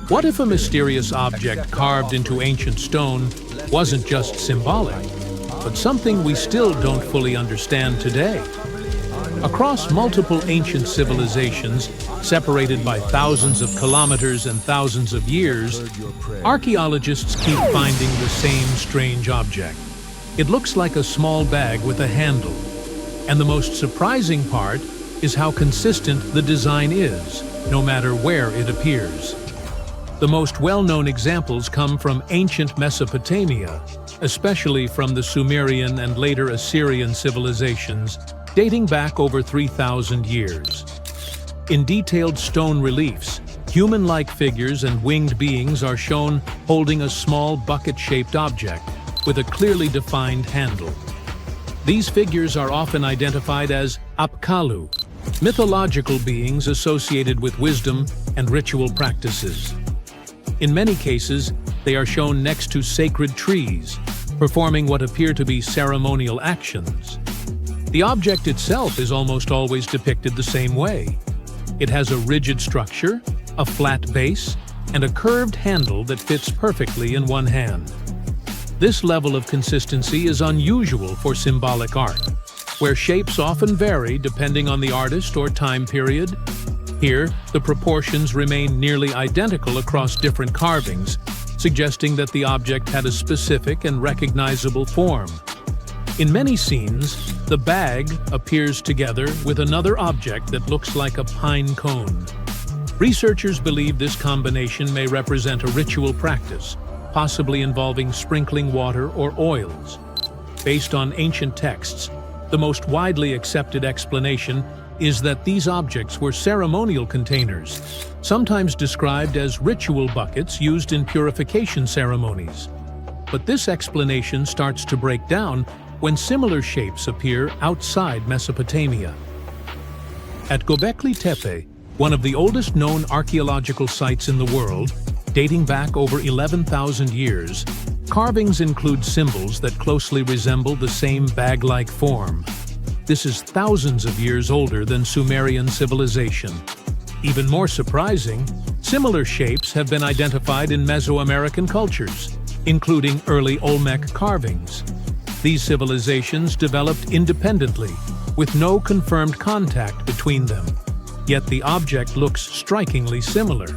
What if a mysterious object carved into ancient stone wasn't just symbolic, but something we still don't fully understand today? Across multiple ancient civilizations, separated by thousands of kilometers and thousands of years, archaeologists keep finding the same strange object. It looks like a small bag with a handle. And the most surprising part is how consistent the design is, no matter where it appears. The most well-known examples come from ancient Mesopotamia, especially from the Sumerian and later Assyrian civilizations, dating back over 3,000 years. In detailed stone reliefs, human-like figures and winged beings are shown holding a small bucket-shaped object with a clearly defined handle. These figures are often identified as apkallu, mythological beings associated with wisdom and ritual practices. In many cases, they are shown next to sacred trees, performing what appear to be ceremonial actions. The object itself is almost always depicted the same way. It has a rigid structure, a flat base, and a curved handle that fits perfectly in one hand. This level of consistency is unusual for symbolic art, where shapes often vary depending on the artist or time period. Here, the proportions remain nearly identical across different carvings, suggesting that the object had a specific and recognizable form. In many scenes, the bag appears together with another object that looks like a pine cone. Researchers believe this combination may represent a ritual practice, possibly involving sprinkling water or oils. Based on ancient texts, the most widely accepted explanation is that these objects were ceremonial containers, sometimes described as ritual buckets used in purification ceremonies. But this explanation starts to break down when similar shapes appear outside Mesopotamia. At Göbekli Tepe, one of the oldest known archaeological sites in the world, dating back over 11,000 years, carvings include symbols that closely resemble the same bag-like form. This is thousands of years older than Sumerian civilization. Even more surprising, similar shapes have been identified in Mesoamerican cultures, including early Olmec carvings. These civilizations developed independently, with no confirmed contact between them. Yet the object looks strikingly similar.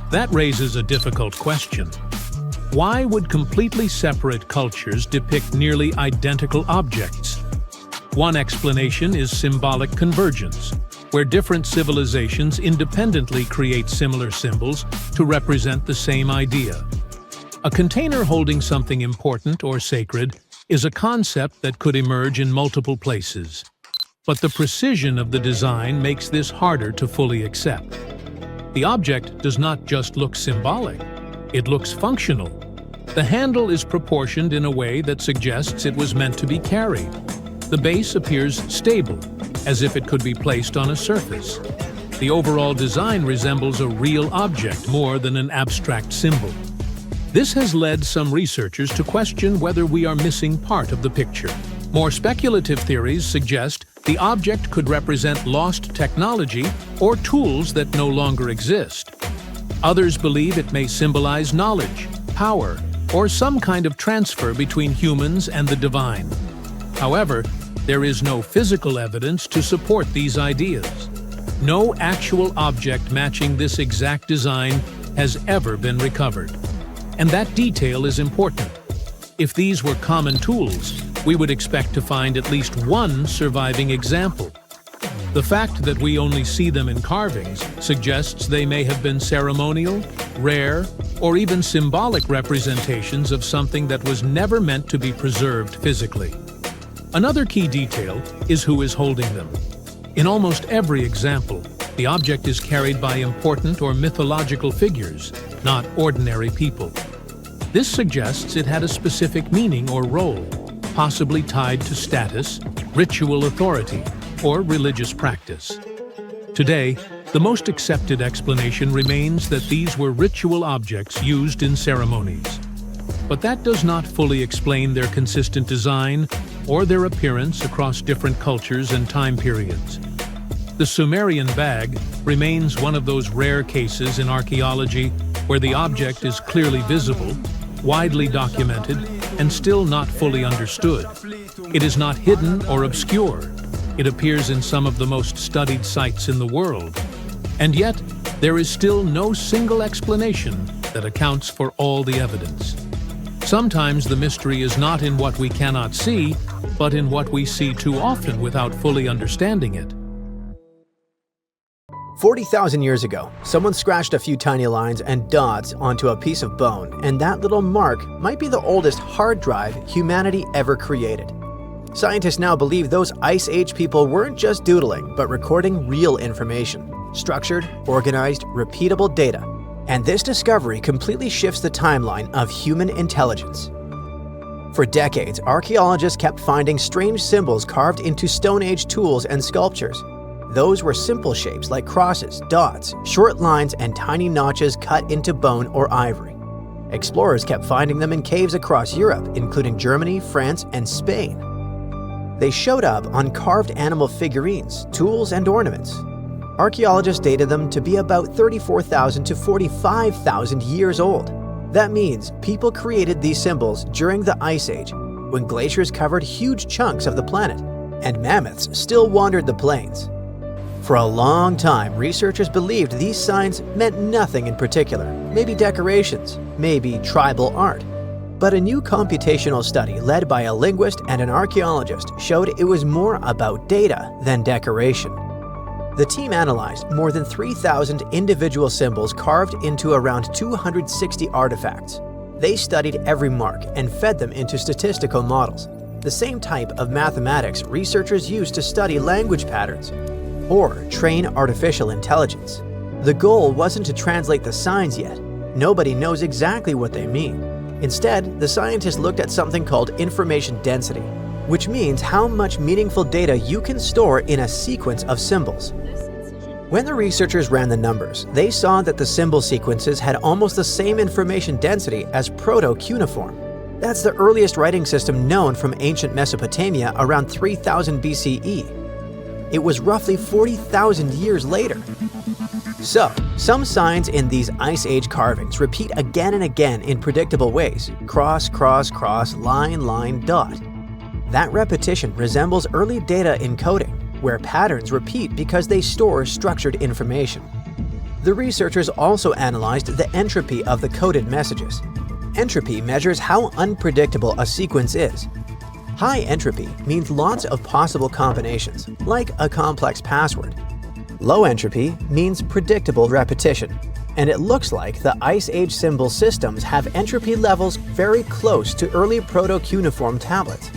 That raises a difficult question. Why would completely separate cultures depict nearly identical objects? One explanation is symbolic convergence, where different civilizations independently create similar symbols to represent the same idea. A container holding something important or sacred is a concept that could emerge in multiple places. But the precision of the design makes this harder to fully accept. The object does not just look symbolic, it looks functional. The handle is proportioned in a way that suggests it was meant to be carried. The base appears stable, as if it could be placed on a surface. The overall design resembles a real object more than an abstract symbol. This has led some researchers to question whether we are missing part of the picture. More speculative theories suggest the object could represent lost technology or tools that no longer exist. Others believe it may symbolize knowledge, power, or some kind of transfer between humans and the divine. However, there is no physical evidence to support these ideas. No actual object matching this exact design has ever been recovered. And that detail is important. If these were common tools, we would expect to find at least one surviving example. The fact that we only see them in carvings suggests they may have been ceremonial, rare, or even symbolic representations of something that was never meant to be preserved physically. Another key detail is who is holding them. In almost every example, the object is carried by important or mythological figures, not ordinary people. This suggests it had a specific meaning or role, possibly tied to status, ritual authority, or religious practice. Today, the most accepted explanation remains that these were ritual objects used in ceremonies. But that does not fully explain their consistent design or their appearance across different cultures and time periods. The Sumerian bag remains one of those rare cases in archaeology where the object is clearly visible, widely documented, and still not fully understood. It is not hidden or obscure. It appears in some of the most studied sites in the world. And yet, there is still no single explanation that accounts for all the evidence. Sometimes the mystery is not in what we cannot see, but in what we see too often without fully understanding it. 40,000 years ago, someone scratched a few tiny lines and dots onto a piece of bone, and that little mark might be the oldest hard drive humanity ever created. Scientists now believe those Ice Age people weren't just doodling, but recording real information, structured, organized, repeatable data. And this discovery completely shifts the timeline of human intelligence. For decades, archaeologists kept finding strange symbols carved into Stone Age tools and sculptures. Those were simple shapes like crosses, dots, short lines, and tiny notches cut into bone or ivory. Explorers kept finding them in caves across Europe, including Germany, France, and Spain. They showed up on carved animal figurines, tools, and ornaments. Archaeologists dated them to be about 34,000 to 45,000 years old. That means people created these symbols during the Ice Age, when glaciers covered huge chunks of the planet, and mammoths still wandered the plains. For a long time, researchers believed these signs meant nothing in particular, maybe decorations, maybe tribal art. But a new computational study led by a linguist and an archaeologist showed it was more about data than decoration. The team analyzed more than 3,000 individual symbols carved into around 260 artifacts. They studied every mark and fed them into statistical models, the same type of mathematics researchers use to study language patterns or train artificial intelligence. The goal wasn't to translate the signs yet. Nobody knows exactly what they mean. Instead, the scientists looked at something called information density, which means how much meaningful data you can store in a sequence of symbols. When the researchers ran the numbers, they saw that the symbol sequences had almost the same information density as Proto-Cuneiform. That's the earliest writing system known from ancient Mesopotamia around 3000 BCE. It was roughly 40,000 years later. So, some signs in these Ice Age carvings repeat again and again in predictable ways: cross, cross, cross, line, line, dot. That repetition resembles early data encoding, where patterns repeat because they store structured information. The researchers also analyzed the entropy of the coded messages. Entropy measures how unpredictable a sequence is. High entropy means lots of possible combinations, like a complex password. Low entropy means predictable repetition, and it looks like the Ice Age symbol systems have entropy levels very close to early Proto-Cuneiform tablets.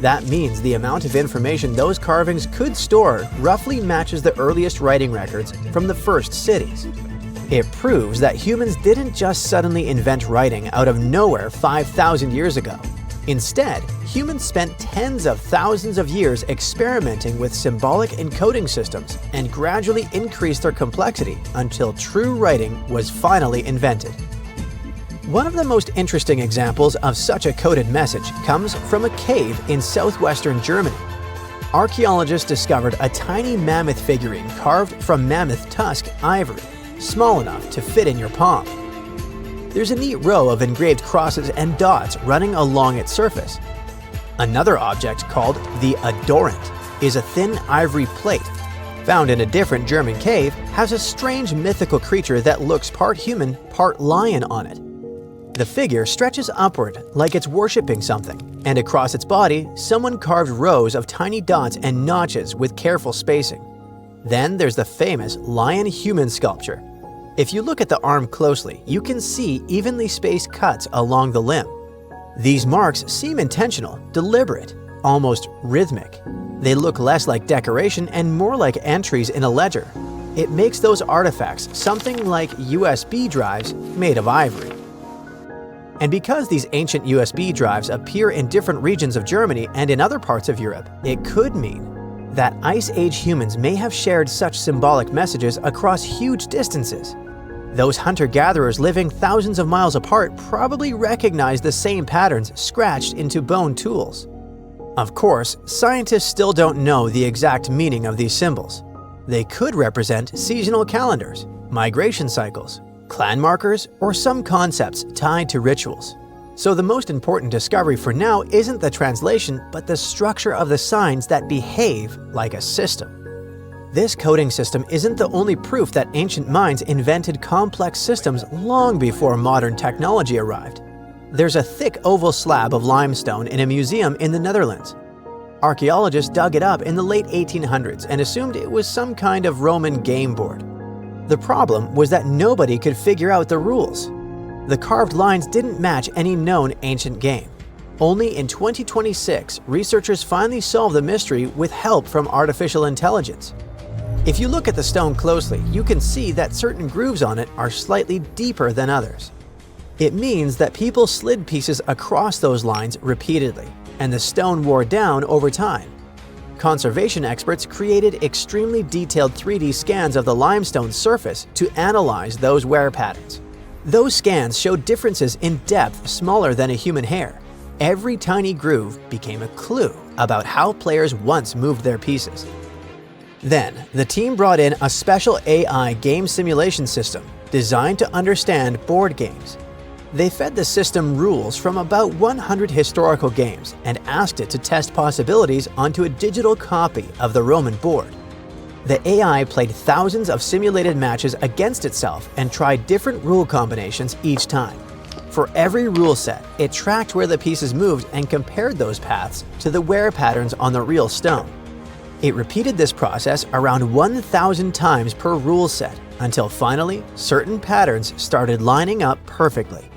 That means the amount of information those carvings could store roughly matches the earliest writing records from the first cities. It proves that humans didn't just suddenly invent writing out of nowhere 5,000 years ago. Instead, humans spent tens of thousands of years experimenting with symbolic encoding systems and gradually increased their complexity until true writing was finally invented. One of the most interesting examples of such a coded message comes from a cave in southwestern Germany. Archaeologists discovered a tiny mammoth figurine carved from mammoth tusk ivory, small enough to fit in your palm. There's a neat row of engraved crosses and dots running along its surface. Another object, called the adorant, is a thin ivory plate. Found in a different German cave, has a strange mythical creature that looks part human, part lion on it. The figure stretches upward like it's worshipping something, and across its body, someone carved rows of tiny dots and notches with careful spacing. Then there's the famous lion-human sculpture. If you look at the arm closely, you can see evenly spaced cuts along the limb. These marks seem intentional, deliberate, almost rhythmic. They look less like decoration and more like entries in a ledger. It makes those artifacts something like USB drives made of ivory. And because these ancient USB drives appear in different regions of Germany and in other parts of Europe, it could mean that Ice Age humans may have shared such symbolic messages across huge distances. Those hunter-gatherers living thousands of miles apart probably recognized the same patterns scratched into bone tools. Of course, scientists still don't know the exact meaning of these symbols. They could represent seasonal calendars, migration cycles, clan markers, or some concepts tied to rituals. So the most important discovery for now isn't the translation, but the structure of the signs that behave like a system. This coding system isn't the only proof that ancient minds invented complex systems long before modern technology arrived. There's a thick oval slab of limestone in a museum in the Netherlands. Archaeologists dug it up in the late 1800s and assumed it was some kind of Roman game board. The problem was that nobody could figure out the rules. The carved lines didn't match any known ancient game. Only in 2026, researchers finally solved the mystery with help from artificial intelligence. If you look at the stone closely, you can see that certain grooves on it are slightly deeper than others. It means that people slid pieces across those lines repeatedly, and the stone wore down over time. Conservation experts created extremely detailed 3D scans of the limestone surface to analyze those wear patterns. Those scans showed differences in depth smaller than a human hair. Every tiny groove became a clue about how players once moved their pieces. Then, the team brought in a special AI game simulation system designed to understand board games. They fed the system rules from about 100 historical games and asked it to test possibilities onto a digital copy of the Roman board. The AI played thousands of simulated matches against itself and tried different rule combinations each time. For every rule set, it tracked where the pieces moved and compared those paths to the wear patterns on the real stone. It repeated this process around 1,000 times per rule set until finally certain patterns started lining up perfectly.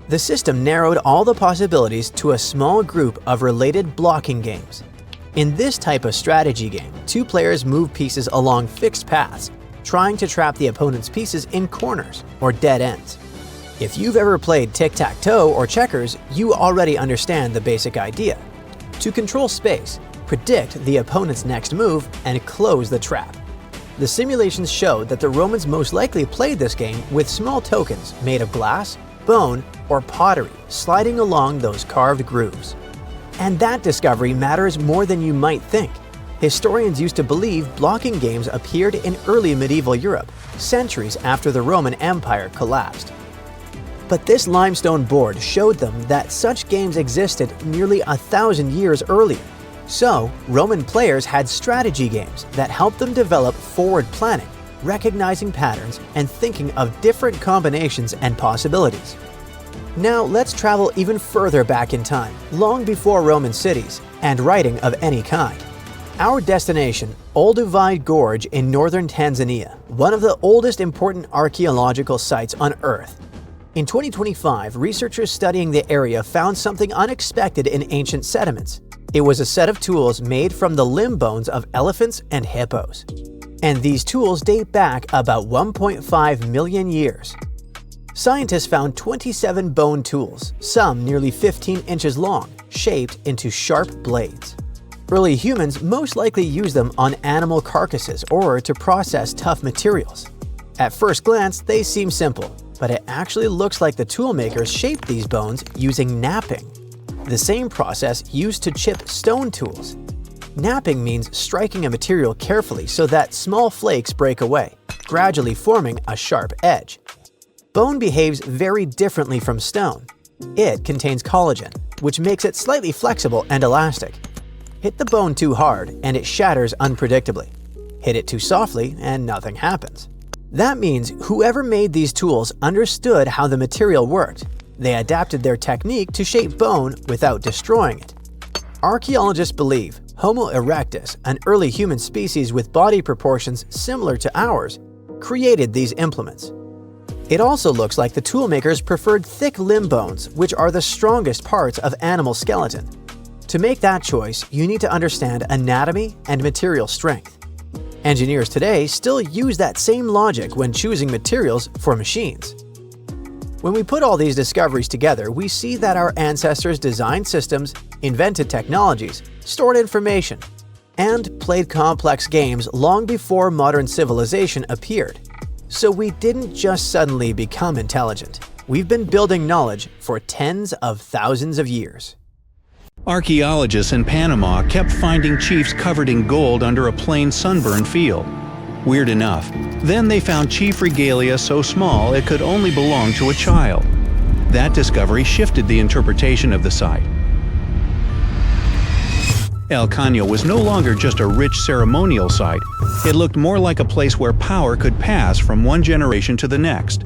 The system narrowed all the possibilities to a small group of related blocking games. In this type of strategy game, two players move pieces along fixed paths, trying to trap the opponent's pieces in corners or dead ends. If you've ever played tic-tac-toe or checkers, you already understand the basic idea. To control space, predict the opponent's next move, and close the trap. The simulations showed that the Romans most likely played this game with small tokens made of glass, bone, or pottery sliding along those carved grooves. And that discovery matters more than you might think. Historians used to believe blocking games appeared in early medieval Europe, centuries after the Roman Empire collapsed. But this limestone board showed them that such games existed nearly 1,000 years earlier. So, Roman players had strategy games that helped them develop forward planning, recognizing patterns, and thinking of different combinations and possibilities. Now let's travel even further back in time, long before Roman cities and writing of any kind. Our destination, Olduvai Gorge in northern Tanzania, one of the oldest important archaeological sites on Earth. In 2025, researchers studying the area found something unexpected in ancient sediments. It was a set of tools made from the limb bones of elephants and hippos. And these tools date back about 1.5 million years. Scientists found 27 bone tools, some nearly 15 inches long, shaped into sharp blades. Early humans most likely used them on animal carcasses or to process tough materials. At first glance, they seem simple, but it actually looks like the toolmakers shaped these bones using knapping, the same process used to chip stone tools. Knapping means striking a material carefully so that small flakes break away, gradually forming a sharp edge. Bone behaves very differently from stone. It contains collagen, which makes it slightly flexible and elastic. Hit the bone too hard and it shatters unpredictably. Hit it too softly and nothing happens. That means whoever made these tools understood how the material worked. They adapted their technique to shape bone without destroying it. Archaeologists believe Homo erectus, an early human species with body proportions similar to ours, created these implements. It also looks like the toolmakers preferred thick limb bones, which are the strongest parts of animal skeleton. To make that choice, you need to understand anatomy and material strength. Engineers today still use that same logic when choosing materials for machines. When we put all these discoveries together, we see that our ancestors designed systems, invented technologies, stored information, and played complex games long before modern civilization appeared. So we didn't just suddenly become intelligent. We've been building knowledge for tens of thousands of years. Archaeologists in Panama kept finding chiefs covered in gold under a plain sunburned field. Weird enough, then they found chief regalia so small it could only belong to a child. That discovery shifted the interpretation of the site. El Caño was no longer just a rich ceremonial site. It looked more like a place where power could pass from one generation to the next.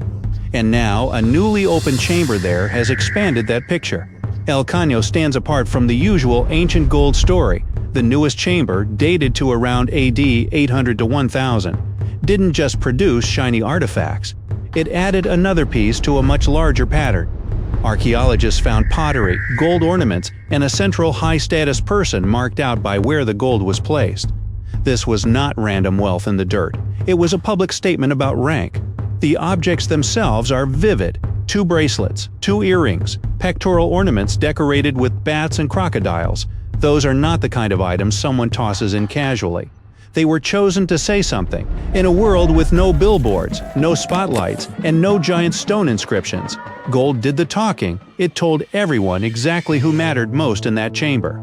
And now, a newly opened chamber there has expanded that picture. El Caño stands apart from the usual ancient gold story. The newest chamber, dated to around AD 800 to 1000, didn't just produce shiny artifacts. It added another piece to a much larger pattern. Archaeologists found pottery, gold ornaments, and a central high-status person marked out by where the gold was placed. This was not random wealth in the dirt. It was a public statement about rank. The objects themselves are vivid. 2 bracelets, 2 earrings, pectoral ornaments decorated with bats and crocodiles. Those are not the kind of items someone tosses in casually. They were chosen to say something. In a world with no billboards, no spotlights, and no giant stone inscriptions, gold did the talking. It told everyone exactly who mattered most in that chamber.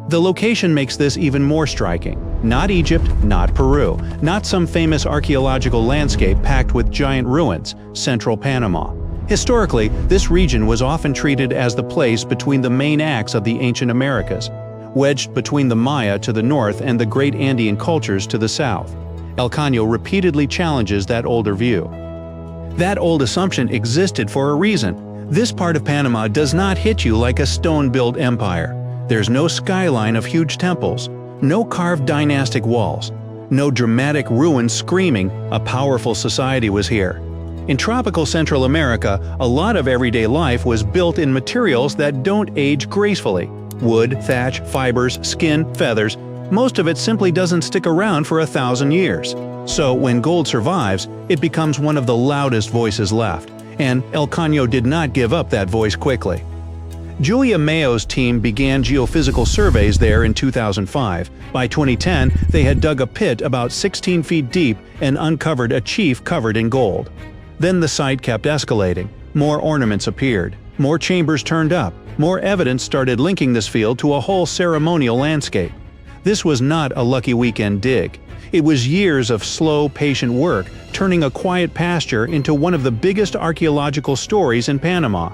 The location makes this even more striking. Not Egypt, not Peru, not some famous archaeological landscape packed with giant ruins, central Panama. Historically, this region was often treated as the place between the main acts of the ancient Americas, wedged between the Maya to the north and the great Andean cultures to the south. El Caño repeatedly challenges that older view. That old assumption existed for a reason. This part of Panama does not hit you like a stone-built empire. There's no skyline of huge temples, no carved dynastic walls, no dramatic ruins screaming a powerful society was here. In tropical Central America, a lot of everyday life was built in materials that don't age gracefully. Wood, thatch, fibers, skin, feathers. Most of it simply doesn't stick around for 1,000 years. So when gold survives, it becomes one of the loudest voices left. And El Caño did not give up that voice quickly. Julia Mayo's team began geophysical surveys there in 2005. By 2010, they had dug a pit about 16 feet deep and uncovered a chief covered in gold. Then the site kept escalating. More ornaments appeared. More chambers turned up. More evidence started linking this field to a whole ceremonial landscape. This was not a lucky weekend dig. It was years of slow, patient work, turning a quiet pasture into one of the biggest archaeological stories in Panama.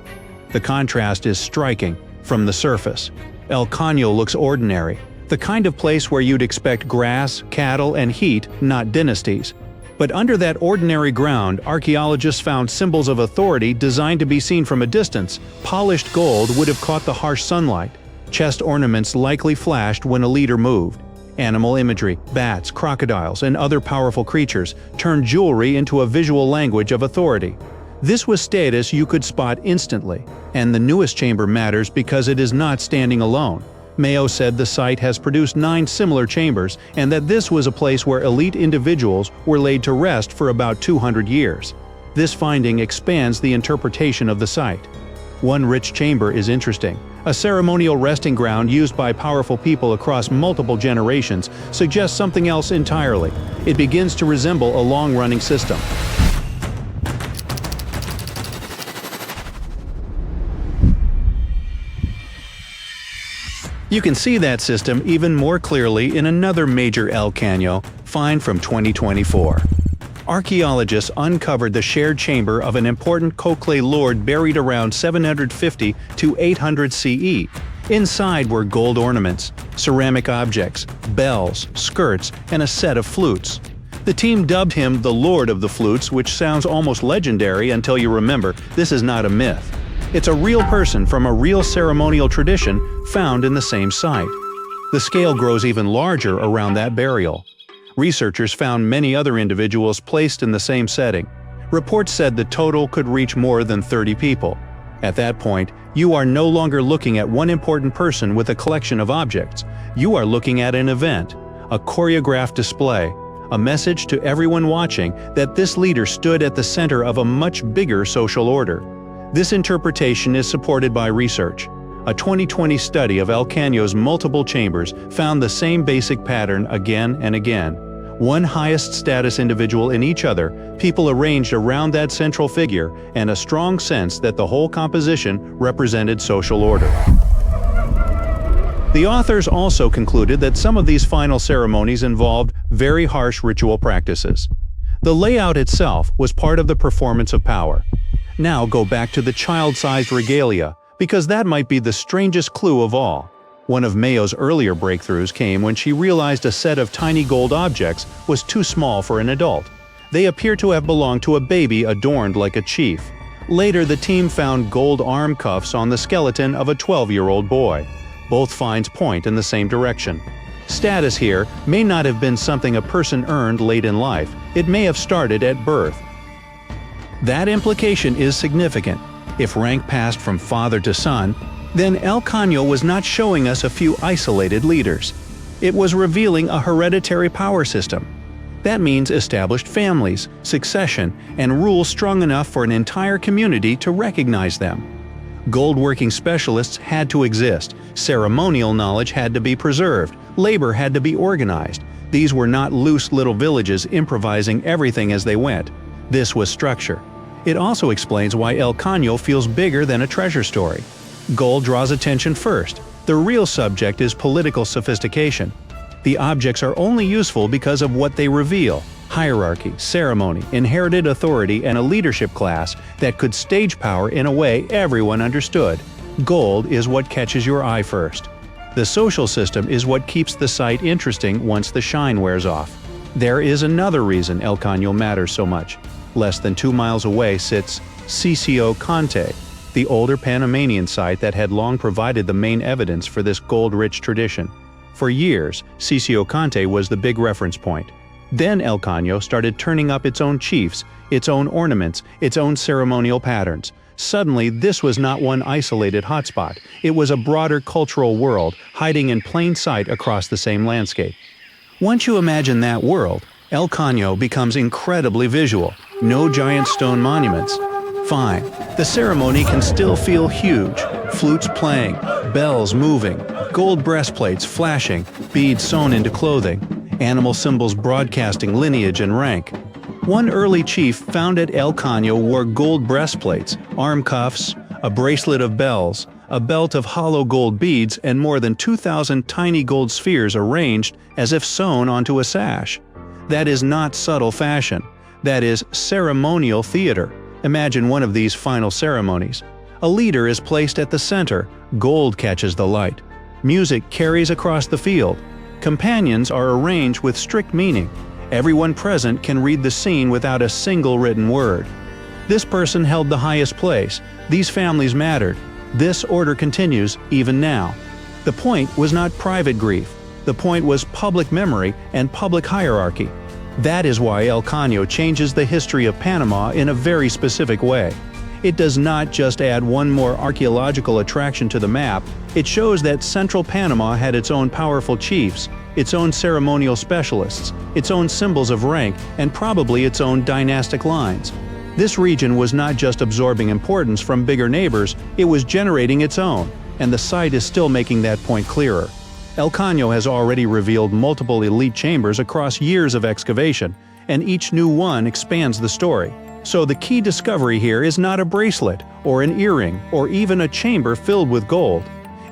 The contrast is striking from the surface. El Caño looks ordinary, the kind of place where you'd expect grass, cattle, and heat, not dynasties. But under that ordinary ground, archaeologists found symbols of authority designed to be seen from a distance. Polished gold would have caught the harsh sunlight. Chest ornaments likely flashed when a leader moved. Animal imagery, bats, crocodiles, and other powerful creatures turned jewelry into a visual language of authority. This was status you could spot instantly. And the newest chamber matters because it is not standing alone. Mayo said the site has produced 9 similar chambers and that this was a place where elite individuals were laid to rest for about 200 years. This finding expands the interpretation of the site. One rich chamber is interesting. A ceremonial resting ground used by powerful people across multiple generations suggests something else entirely. It begins to resemble a long-running system. You can see that system even more clearly in another major El Caño find from 2024. Archaeologists uncovered the shared chamber of an important Cocle lord buried around 750 to 800 CE. Inside were gold ornaments, ceramic objects, bells, skirts, and a set of flutes. The team dubbed him the Lord of the Flutes, which sounds almost legendary until you remember this is not a myth. It's a real person from a real ceremonial tradition found in the same site. The scale grows even larger around that burial. Researchers found many other individuals placed in the same setting. Reports said the total could reach more than 30 people. At that point, you are no longer looking at one important person with a collection of objects. You are looking at an event, a choreographed display, a message to everyone watching that this leader stood at the center of a much bigger social order. This interpretation is supported by research. A 2020 study of El Caño's multiple chambers found the same basic pattern again and again. One highest status individual in each other, people arranged around that central figure, and a strong sense that the whole composition represented social order. The authors also concluded that some of these final ceremonies involved very harsh ritual practices. The layout itself was part of the performance of power. Now go back to the child-sized regalia, because that might be the strangest clue of all. One of Mayo's earlier breakthroughs came when she realized a set of tiny gold objects was too small for an adult. They appear to have belonged to a baby adorned like a chief. Later, the team found gold arm cuffs on the skeleton of a 12-year-old boy. Both finds point in the same direction. Status here may not have been something a person earned late in life. It may have started at birth. That implication is significant. If rank passed from father to son, then El Caño was not showing us a few isolated leaders. It was revealing a hereditary power system. That means established families, succession, and rules strong enough for an entire community to recognize them. Gold-working specialists had to exist, ceremonial knowledge had to be preserved, labor had to be organized. These were not loose little villages improvising everything as they went. This was structure. It also explains why El Caño feels bigger than a treasure story. Gold draws attention first. The real subject is political sophistication. The objects are only useful because of what they reveal: hierarchy, ceremony, inherited authority, and a leadership class that could stage power in a way everyone understood. Gold is what catches your eye first. The social system is what keeps the site interesting once the shine wears off. There is another reason El Caño matters so much. Less than 2 miles away sits Sitio Conte, the older Panamanian site that had long provided the main evidence for this gold-rich tradition. For years, Sitio Conte was the big reference point. Then El Caño started turning up its own chiefs, its own ornaments, its own ceremonial patterns. Suddenly, this was not one isolated hotspot. It was a broader cultural world, hiding in plain sight across the same landscape. Once you imagine that world, El Caño becomes incredibly visual. No giant stone monuments. Fine, the ceremony can still feel huge. Flutes playing, bells moving, gold breastplates flashing, beads sewn into clothing, animal symbols broadcasting lineage and rank. One early chief found at El Caño wore gold breastplates, arm cuffs, a bracelet of bells, a belt of hollow gold beads, and more than 2,000 tiny gold spheres arranged as if sewn onto a sash. That is not subtle fashion. That is ceremonial theater. Imagine one of these final ceremonies. A leader is placed at the center. Gold catches the light. Music carries across the field. Companions are arranged with strict meaning. Everyone present can read the scene without a single written word. This person held the highest place. These families mattered. This order continues even now. The point was not private grief. The point was public memory and public hierarchy. That is why El Caño changes the history of Panama in a very specific way. It does not just add one more archaeological attraction to the map, it shows that central Panama had its own powerful chiefs, its own ceremonial specialists, its own symbols of rank, and probably its own dynastic lines. This region was not just absorbing importance from bigger neighbors, it was generating its own, and the site is still making that point clearer. El Caño has already revealed multiple elite chambers across years of excavation, and each new one expands the story. So the key discovery here is not a bracelet, or an earring, or even a chamber filled with gold.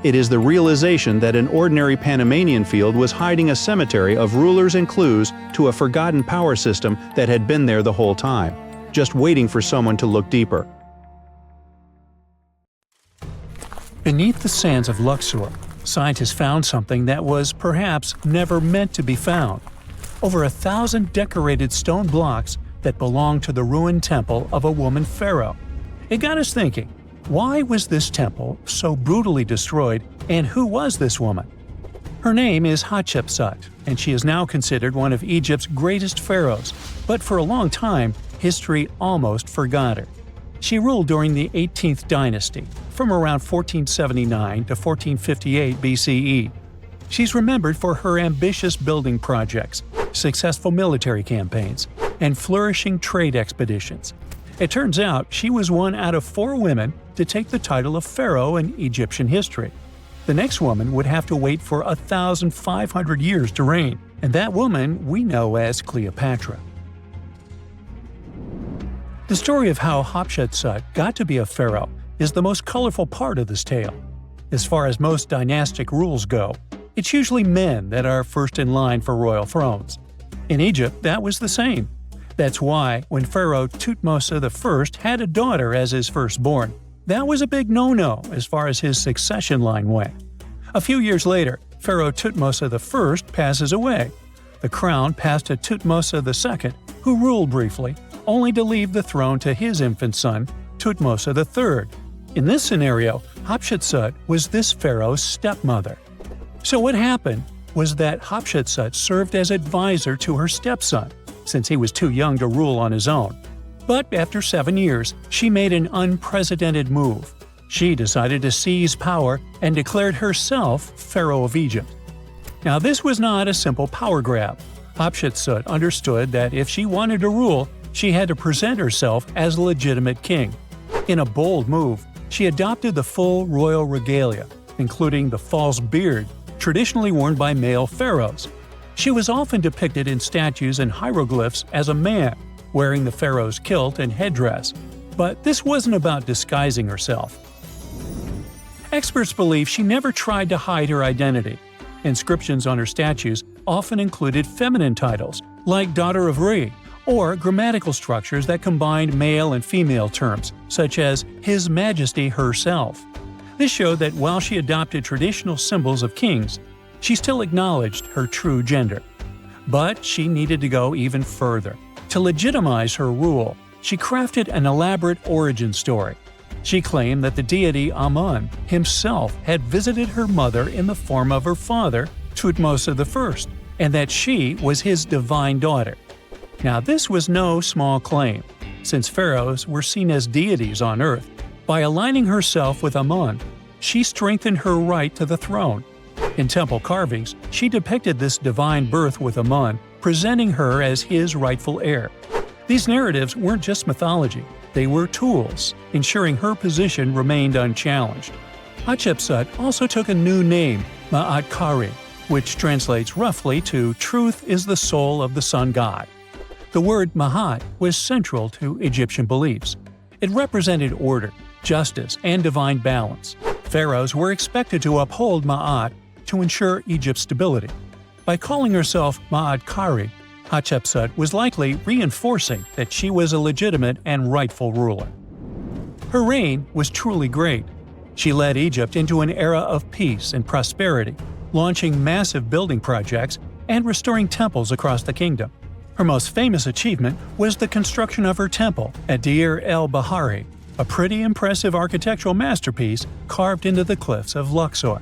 It is the realization that an ordinary Panamanian field was hiding a cemetery of rulers and clues to a forgotten power system that had been there the whole time, just waiting for someone to look deeper. Beneath the sands of Luxor, scientists found something that was perhaps never meant to be found. Over 1,000 decorated stone blocks that belonged to the ruined temple of a woman pharaoh. It got us thinking, why was this temple so brutally destroyed, and who was this woman? Her name is Hatshepsut, and she is now considered one of Egypt's greatest pharaohs, but for a long time, history almost forgot her. She ruled during the 18th dynasty, from around 1479 to 1458 BCE. She's remembered for her ambitious building projects, successful military campaigns, and flourishing trade expeditions. It turns out she was one out of 4 women to take the title of pharaoh in Egyptian history. The next woman would have to wait for 1,500 years to reign, and that woman we know as Cleopatra. The story of how Hatshepsut got to be a pharaoh is the most colorful part of this tale. As far as most dynastic rules go, it's usually men that are first in line for royal thrones. In Egypt, that was the same. That's why, when Pharaoh Thutmose I had a daughter as his firstborn, that was a big no-no as far as his succession line went. A few years later, Pharaoh Thutmose I passes away. The crown passed to Thutmose II, who ruled briefly, only to leave the throne to his infant son, Thutmose III. In this scenario, Hatshepsut was this pharaoh's stepmother. So what happened was that Hatshepsut served as advisor to her stepson, since he was too young to rule on his own. But after 7 years, she made an unprecedented move. She decided to seize power and declared herself Pharaoh of Egypt. Now, this was not a simple power grab. Hatshepsut understood that if she wanted to rule, she had to present herself as a legitimate king. In a bold move, she adopted the full royal regalia, including the false beard traditionally worn by male pharaohs. She was often depicted in statues and hieroglyphs as a man, wearing the pharaoh's kilt and headdress. But this wasn't about disguising herself. Experts believe she never tried to hide her identity. Inscriptions on her statues often included feminine titles, like Daughter of Re, or grammatical structures that combined male and female terms, such as His Majesty herself. This showed that while she adopted traditional symbols of kings, she still acknowledged her true gender. But she needed to go even further. To legitimize her rule, she crafted an elaborate origin story. She claimed that the deity Amun himself had visited her mother in the form of her father, Thutmose I, and that she was his divine daughter. Now, this was no small claim, since pharaohs were seen as deities on earth. By aligning herself with Amun, she strengthened her right to the throne. In temple carvings, she depicted this divine birth with Amun, presenting her as his rightful heir. These narratives weren't just mythology, they were tools, ensuring her position remained unchallenged. Hatshepsut also took a new name, Ma'at Kari, which translates roughly to "Truth is the soul of the sun god." The word Ma'at was central to Egyptian beliefs. It represented order, justice, and divine balance. Pharaohs were expected to uphold Ma'at to ensure Egypt's stability. By calling herself Ma'at Kari, Hatshepsut was likely reinforcing that she was a legitimate and rightful ruler. Her reign was truly great. She led Egypt into an era of peace and prosperity, launching massive building projects and restoring temples across the kingdom. Her most famous achievement was the construction of her temple at Deir el-Bahari, a pretty impressive architectural masterpiece carved into the cliffs of Luxor.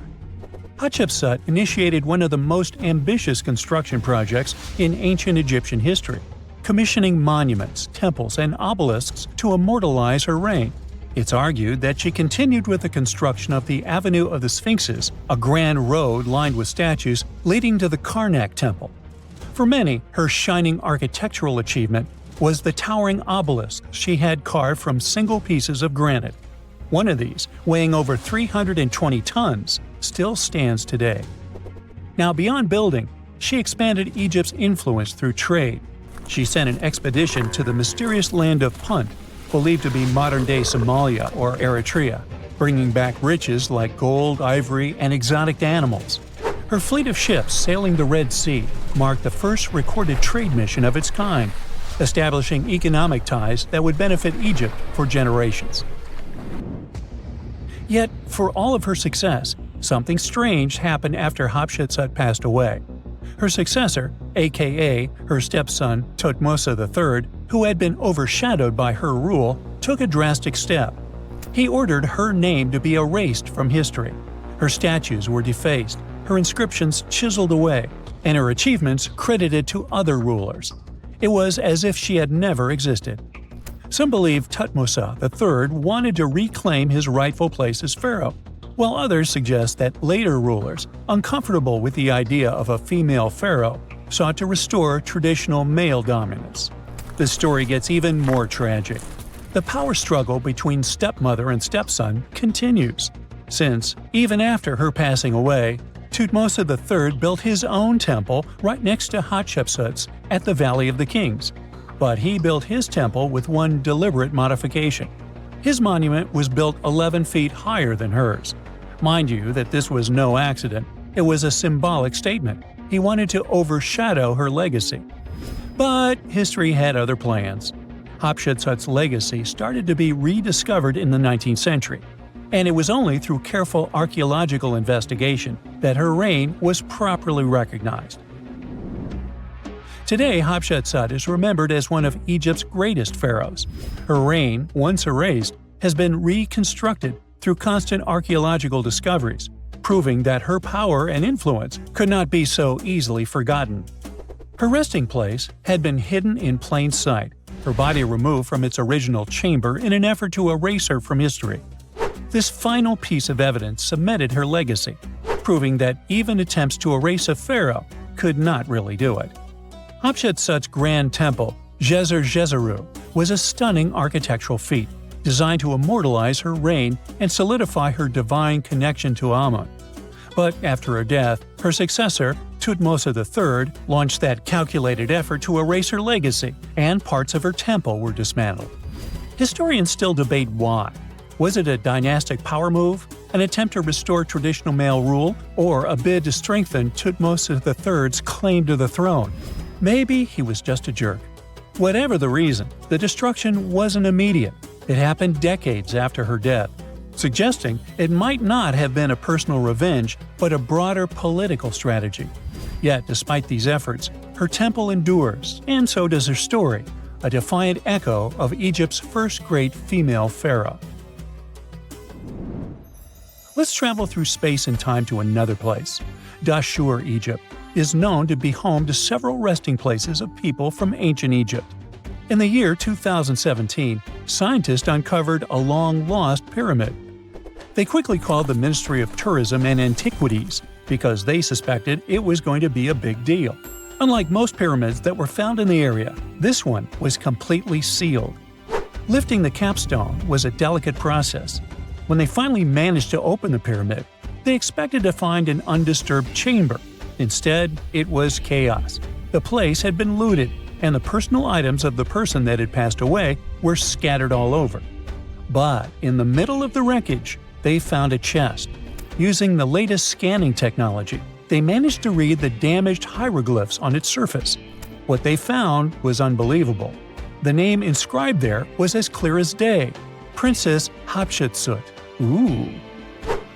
Hatshepsut initiated one of the most ambitious construction projects in ancient Egyptian history, commissioning monuments, temples, and obelisks to immortalize her reign. It's argued that she continued with the construction of the Avenue of the Sphinxes, a grand road lined with statues leading to the Karnak Temple. For many, her shining architectural achievement was the towering obelisk she had carved from single pieces of granite. One of these, weighing over 320 tons, still stands today. Now, beyond building, she expanded Egypt's influence through trade. She sent an expedition to the mysterious land of Punt, believed to be modern-day Somalia or Eritrea, bringing back riches like gold, ivory, and exotic animals. Her fleet of ships sailing the Red Sea marked the first recorded trade mission of its kind, establishing economic ties that would benefit Egypt for generations. Yet, for all of her success, something strange happened after Hatshepsut passed away. Her successor, aka her stepson Thutmose III, who had been overshadowed by her rule, took a drastic step. He ordered her name to be erased from history. Her statues were defaced, her inscriptions chiseled away, and her achievements credited to other rulers. It was as if she had never existed. Some believe Thutmose III wanted to reclaim his rightful place as pharaoh, while others suggest that later rulers, uncomfortable with the idea of a female pharaoh, sought to restore traditional male dominance. The story gets even more tragic. The power struggle between stepmother and stepson continues, since, even after her passing away, Thutmose III built his own temple right next to Hatshepsut's at the Valley of the Kings. But he built his temple with one deliberate modification. His monument was built 11 feet higher than hers. Mind you that this was no accident. It was a symbolic statement. He wanted to overshadow her legacy. But history had other plans. Hatshepsut's legacy started to be rediscovered in the 19th century, and it was only through careful archaeological investigation that her reign was properly recognized. Today, Hatshepsut is remembered as one of Egypt's greatest pharaohs. Her reign, once erased, has been reconstructed through constant archaeological discoveries, proving that her power and influence could not be so easily forgotten. Her resting place had been hidden in plain sight, her body removed from its original chamber in an effort to erase her from history. This final piece of evidence cemented her legacy, proving that even attempts to erase a pharaoh could not really do it. Hatshepsut's grand temple, Djeser-Djeseru, was a stunning architectural feat, designed to immortalize her reign and solidify her divine connection to Amun. But after her death, her successor, Thutmose III, launched that calculated effort to erase her legacy, and parts of her temple were dismantled. Historians still debate why. Was it a dynastic power move, an attempt to restore traditional male rule, or a bid to strengthen Thutmose III's claim to the throne? Maybe he was just a jerk. Whatever the reason, the destruction wasn't immediate. It happened decades after her death, suggesting it might not have been a personal revenge, but a broader political strategy. Yet, despite these efforts, her temple endures, and so does her story, a defiant echo of Egypt's first great female pharaoh. Let's travel through space and time to another place. Dashur, Egypt, is known to be home to several resting places of people from ancient Egypt. In the year 2017, scientists uncovered a long-lost pyramid. They quickly called the Ministry of Tourism and Antiquities because they suspected it was going to be a big deal. Unlike most pyramids that were found in the area, this one was completely sealed. Lifting the capstone was a delicate process. When they finally managed to open the pyramid, they expected to find an undisturbed chamber. Instead, it was chaos. The place had been looted, and the personal items of the person that had passed away were scattered all over. But in the middle of the wreckage, they found a chest. Using the latest scanning technology, they managed to read the damaged hieroglyphs on its surface. What they found was unbelievable. The name inscribed there was as clear as day: Princess Hatshepsut. Ooh.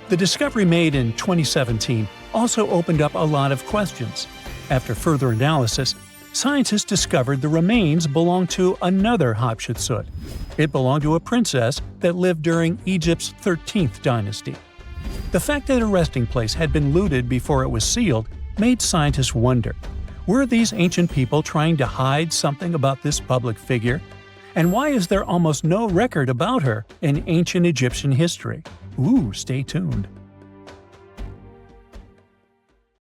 The discovery made in 2017 also opened up a lot of questions. After further analysis, scientists discovered the remains belonged to another Hatshepsut. It belonged to a princess that lived during Egypt's 13th dynasty. The fact that her resting place had been looted before it was sealed made scientists wonder, were these ancient people trying to hide something about this public figure? And why is there almost no record about her in ancient Egyptian history? Ooh, stay tuned.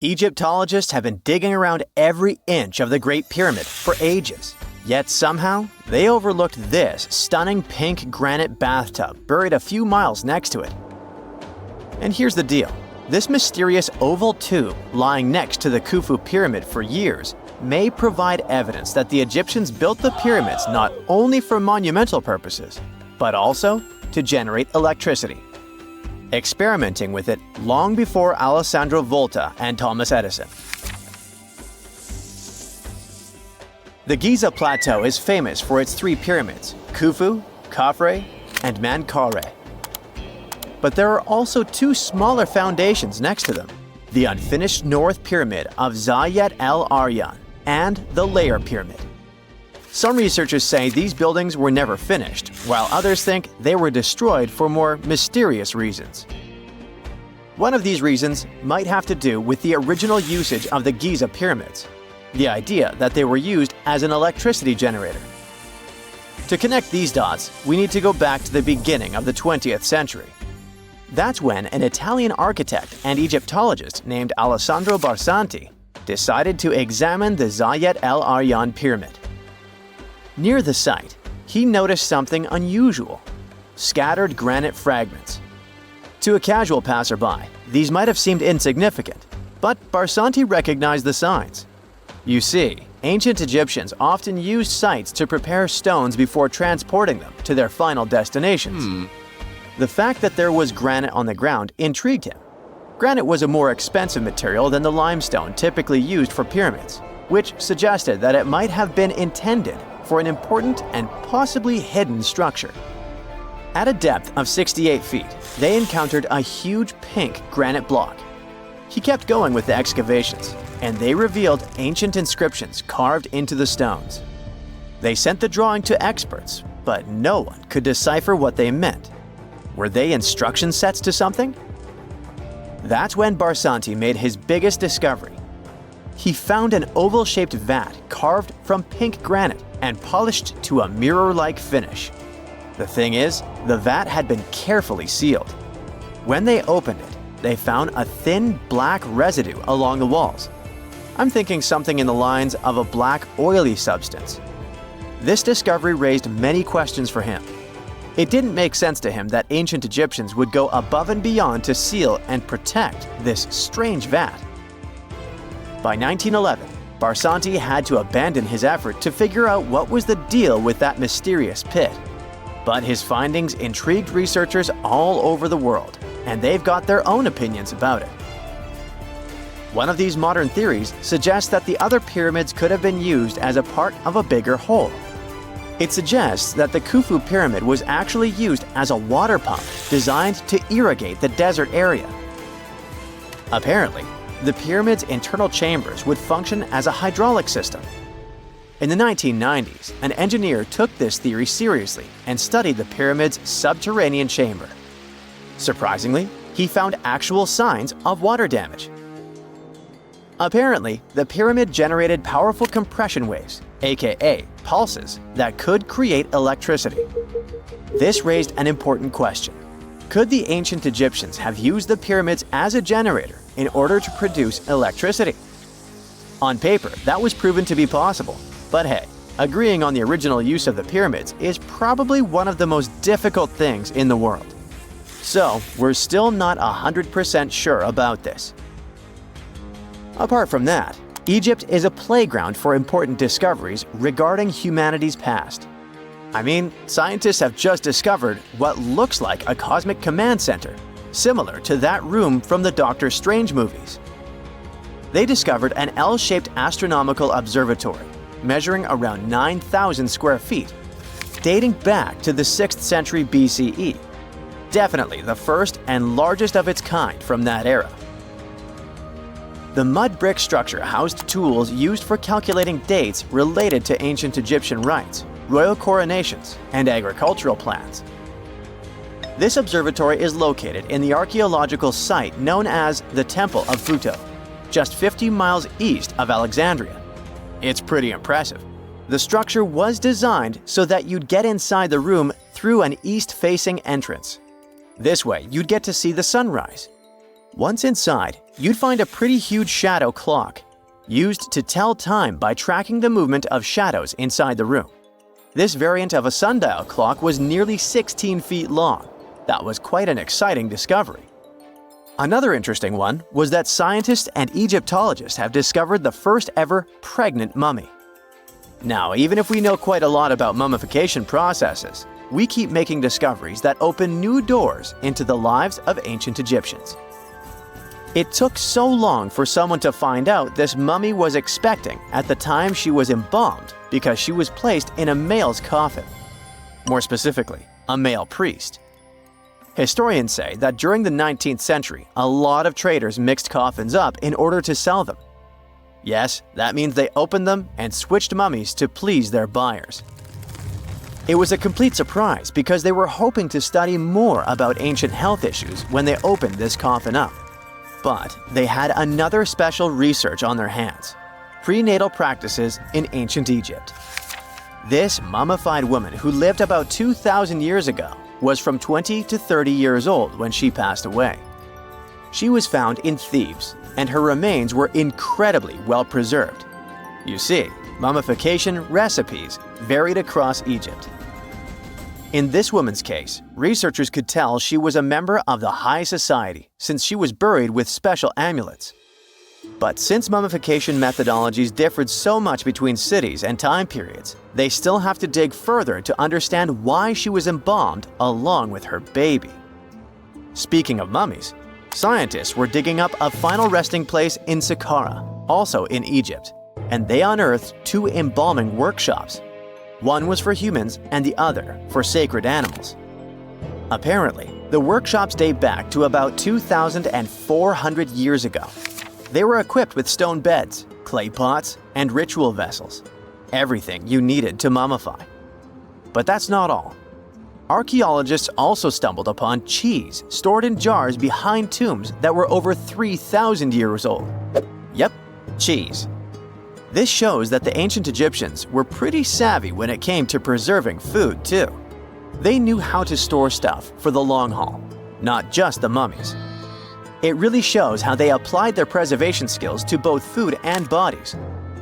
Egyptologists have been digging around every inch of the Great Pyramid for ages. Yet somehow, they overlooked this stunning pink granite bathtub buried a few miles next to it. And here's the deal. This mysterious oval tube lying next to the Khufu pyramid for years may provide evidence that the Egyptians built the pyramids not only for monumental purposes, but also to generate electricity, experimenting with it long before Alessandro Volta and Thomas Edison. The Giza Plateau is famous for its three pyramids, Khufu, Khafre, and Menkaure. But there are also two smaller foundations next to them, the unfinished North Pyramid of Zayet El Aryan and the Layer Pyramid. Some researchers say these buildings were never finished, while others think they were destroyed for more mysterious reasons. One of these reasons might have to do with the original usage of the Giza pyramids, the idea that they were used as an electricity generator. To connect these dots, we need to go back to the beginning of the 20th century. That's when an Italian architect and Egyptologist named Alessandro Barsanti decided to examine the Zayet El Aryan pyramid. Near the site, he noticed something unusual: scattered granite fragments. To a casual passerby, these might have seemed insignificant, but Barsanti recognized the signs. You see, ancient Egyptians often used sites to prepare stones before transporting them to their final destinations. The fact that there was granite on the ground intrigued him. Granite was a more expensive material than the limestone typically used for pyramids, which suggested that it might have been intended for an important and possibly hidden structure. At a depth of 68 feet, they encountered a huge pink granite block. He kept going with the excavations, and they revealed ancient inscriptions carved into the stones. They sent the drawing to experts, but no one could decipher what they meant. Were they instruction sets to something? That's when Barsanti made his biggest discovery. He found an oval-shaped vat carved from pink granite and polished to a mirror-like finish. The thing is, the vat had been carefully sealed. When they opened it, they found a thin black residue along the walls. I'm thinking something in the lines of a black oily substance. This discovery raised many questions for him. It didn't make sense to him that ancient Egyptians would go above and beyond to seal and protect this strange vat. By 1911, Barsanti had to abandon his effort to figure out what was the deal with that mysterious pit. But his findings intrigued researchers all over the world, and they've got their own opinions about it. One of these modern theories suggests that the other pyramids could have been used as a part of a bigger whole. It suggests that the Khufu pyramid was actually used as a water pump designed to irrigate the desert area. Apparently, the pyramid's internal chambers would function as a hydraulic system. In the 1990s, an engineer took this theory seriously and studied the pyramid's subterranean chamber. Surprisingly, he found actual signs of water damage. Apparently, the pyramid generated powerful compression waves, aka pulses, that could create electricity. This raised an important question. Could the ancient Egyptians have used the pyramids as a generator in order to produce electricity? On paper, that was proven to be possible, but hey, agreeing on the original use of the pyramids is probably one of the most difficult things in the world. So, we're still not 100% sure about this. Apart from that, Egypt is a playground for important discoveries regarding humanity's past. I mean, scientists have just discovered what looks like a cosmic command center, similar to that room from the Doctor Strange movies. They discovered an L-shaped astronomical observatory, measuring around 9,000 square feet, dating back to the 6th century BCE. Definitely the first and largest of its kind from that era. The mud brick structure housed tools used for calculating dates related to ancient Egyptian rites, royal coronations, and agricultural plans. This observatory is located in the archaeological site known as the Temple of Phuto, just 50 miles east of Alexandria. It's pretty impressive. The structure was designed so that you'd get inside the room through an east-facing entrance. This way, you'd get to see the sunrise. Once inside, you'd find a pretty huge shadow clock, used to tell time by tracking the movement of shadows inside the room. This variant of a sundial clock was nearly 16 feet long. That was quite an exciting discovery. Another interesting one was that scientists and Egyptologists have discovered the first ever pregnant mummy. Now, even if we know quite a lot about mummification processes, we keep making discoveries that open new doors into the lives of ancient Egyptians. It took so long for someone to find out this mummy was expecting at the time she was embalmed because she was placed in a male's coffin. More specifically, a male priest. Historians say that during the 19th century, a lot of traders mixed coffins up in order to sell them. Yes, that means they opened them and switched mummies to please their buyers. It was a complete surprise because they were hoping to study more about ancient health issues when they opened this coffin up. But they had another special research on their hands: prenatal practices in ancient Egypt. This mummified woman, who lived about 2,000 years ago, was from 20 to 30 years old when she passed away. She was found in Thebes, and her remains were incredibly well preserved. You see, mummification recipes varied across Egypt. In this woman's case, researchers could tell she was a member of the high society since she was buried with special amulets. But since mummification methodologies differed so much between cities and time periods, they still have to dig further to understand why she was embalmed along with her baby. Speaking of mummies, scientists were digging up a final resting place in Saqqara, also in Egypt, and they unearthed two embalming workshops. One was for humans and the other for sacred animals. Apparently, the workshops date back to about 2,400 years ago. They were equipped with stone beds, clay pots, and ritual vessels. Everything you needed to mummify. But that's not all. Archaeologists also stumbled upon cheese stored in jars behind tombs that were over 3,000 years old. Yep, cheese. This shows that the ancient Egyptians were pretty savvy when it came to preserving food, too. They knew how to store stuff for the long haul, not just the mummies. It really shows how they applied their preservation skills to both food and bodies,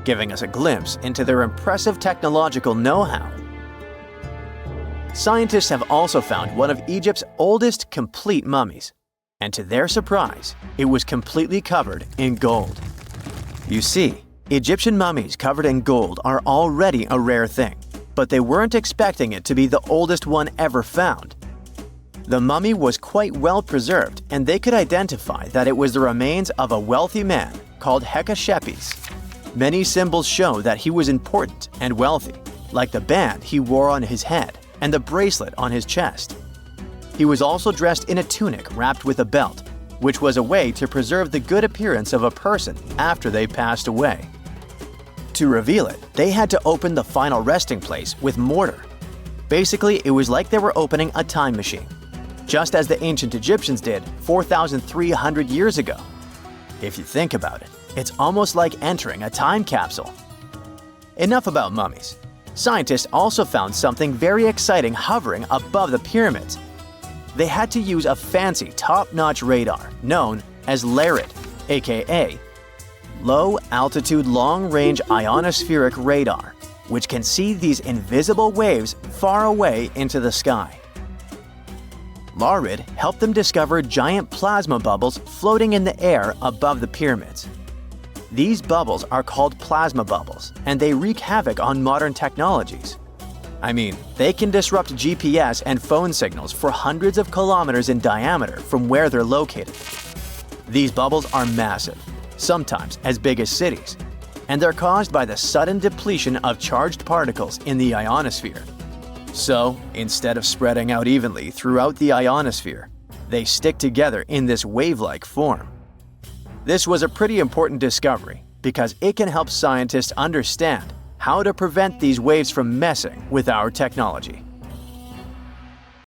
giving us a glimpse into their impressive technological know-how. Scientists have also found one of Egypt's oldest complete mummies, and to their surprise, it was completely covered in gold. You see, Egyptian mummies covered in gold are already a rare thing, but they weren't expecting it to be the oldest one ever found. The mummy was quite well preserved, and they could identify that it was the remains of a wealthy man called Hekashepes. Many symbols show that he was important and wealthy, like the band he wore on his head and the bracelet on his chest. He was also dressed in a tunic wrapped with a belt, which was a way to preserve the good appearance of a person after they passed away. To reveal it, they had to open the final resting place with mortar. Basically, it was like they were opening a time machine, just as the ancient Egyptians did 4,300 years ago. If you think about it, it's almost like entering a time capsule. Enough about mummies. Scientists also found something very exciting hovering above the pyramids. They had to use a fancy top-notch radar known as LARID, aka Low Altitude Long Range Ionospheric Radar, which can see these invisible waves far away into the sky. LARID helped them discover giant plasma bubbles floating in the air above the pyramids. These bubbles are called plasma bubbles, and they wreak havoc on modern technologies. I mean, they can disrupt GPS and phone signals for hundreds of kilometers in diameter from where they're located. These bubbles are massive, sometimes as big as cities, and they're caused by the sudden depletion of charged particles in the ionosphere. So, instead of spreading out evenly throughout the ionosphere, they stick together in this wave-like form. This was a pretty important discovery because it can help scientists understand how to prevent these waves from messing with our technology.